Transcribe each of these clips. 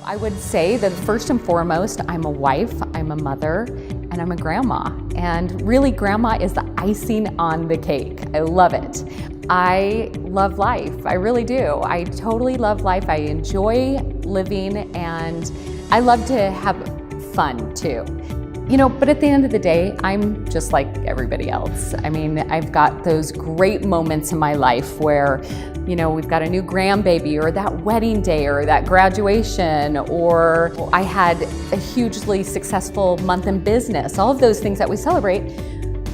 I would say that first and foremost, I'm a wife, I'm a mother, and I'm a grandma. And really, grandma is the icing on the cake. I love it. I love life, I really do. I totally love life. I enjoy living, and I love to have fun too. But at the end of the day, I'm just like everybody else. I mean, I've got those great moments in my life where, we've got a new grandbaby, or that wedding day, or that graduation, or I had a hugely successful month in business, all of those things that we celebrate.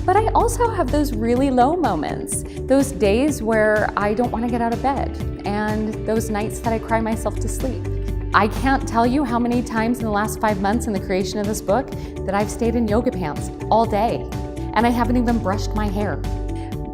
But I also have those really low moments, those days where I don't want to get out of bed, and those nights that I cry myself to sleep. I can't tell you how many times in the last 5 months in the creation of this book that I've stayed in yoga pants all day, and I haven't even brushed my hair.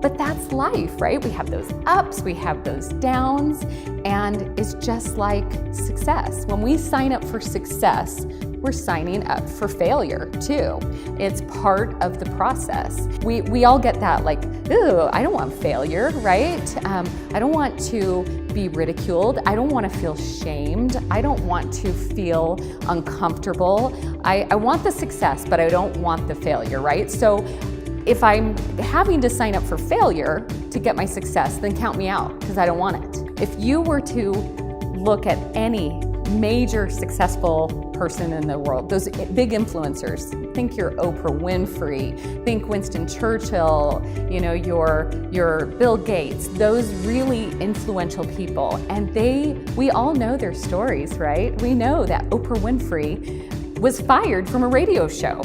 But that's life, right? We have those ups, we have those downs, and it's just like success. When we sign up for success, we're signing up for failure too. It's part of the process. We all get that, like, ooh, I don't want failure, right? I don't want to be ridiculed. I don't want to feel shamed. I don't want to feel uncomfortable. I want the success, but I don't want the failure, right? So if I'm having to sign up for failure to get my success, then count me out, because I don't want it. If you were to look at any major successful person in the world, those big influencers, think your Oprah Winfrey, think Winston Churchill, your Bill Gates, those really influential people, and we all know their stories, right? We know that Oprah Winfrey was fired from a radio show.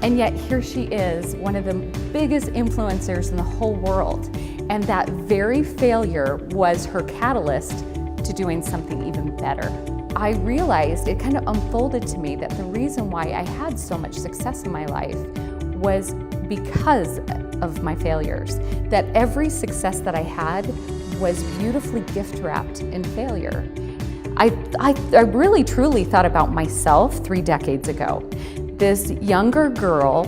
And yet here she is, one of the biggest influencers in the whole world. And that very failure was her catalyst to doing something even better. I realized, it kind of unfolded to me, that the reason why I had so much success in my life was because of my failures. That every success that I had was beautifully gift wrapped in failure. I really truly thought about myself 3 decades ago. This younger girl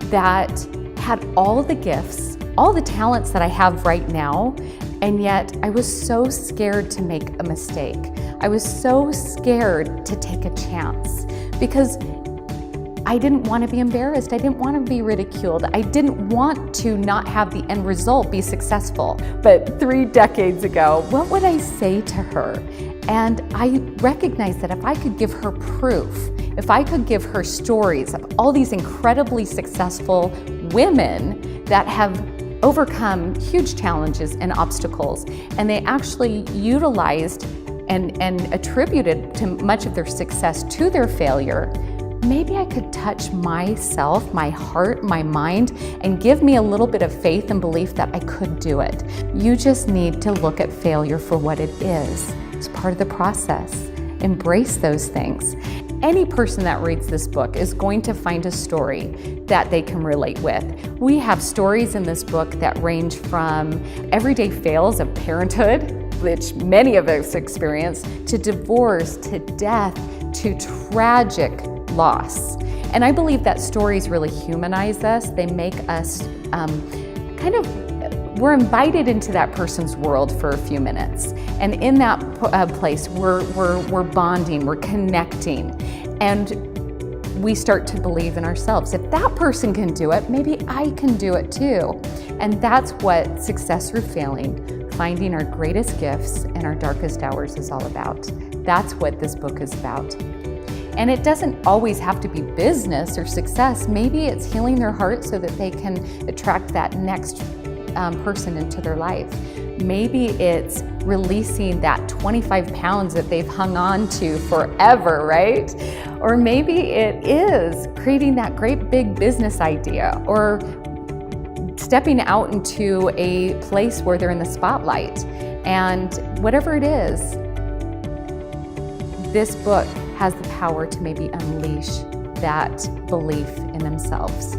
that had all the gifts, all the talents that I have right now, and yet I was so scared to make a mistake. I was so scared to take a chance because I didn't want to be embarrassed. I didn't want to be ridiculed. I didn't want to not have the end result be successful. But 3 decades ago, what would I say to her? And I recognized that if I could give her proof, if I could give her stories of all these incredibly successful women that have overcome huge challenges and obstacles, and they actually utilized and attributed to much of their success to their failure, maybe I could touch myself, my heart, my mind, and give me a little bit of faith and belief that I could do it. You just need to look at failure for what it is. It's part of the process. Embrace those things. Any person that reads this book is going to find a story that they can relate with. We have stories in this book that range from everyday fails of parenthood, which many of us experience, to divorce, to death, to tragic loss. And I believe that stories really humanize us. They make us we're invited into that person's world for a few minutes. And in that place, we're bonding, we're connecting, and we start to believe in ourselves. If that person can do it, maybe I can do it too. And that's what Success Through Failing, finding our greatest gifts in our darkest hours is all about. That's what this book is about. And it doesn't always have to be business or success. Maybe it's healing their heart so that they can attract that next person into their life. Maybe it's releasing that 25 pounds that they've hung on to forever, right? Or maybe it is creating that great big business idea, or stepping out into a place where they're in the spotlight. And whatever it is, this book has the power to maybe unleash that belief in themselves.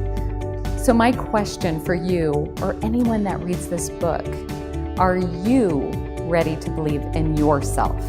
So my question for you, or anyone that reads this book, are you ready to believe in yourself?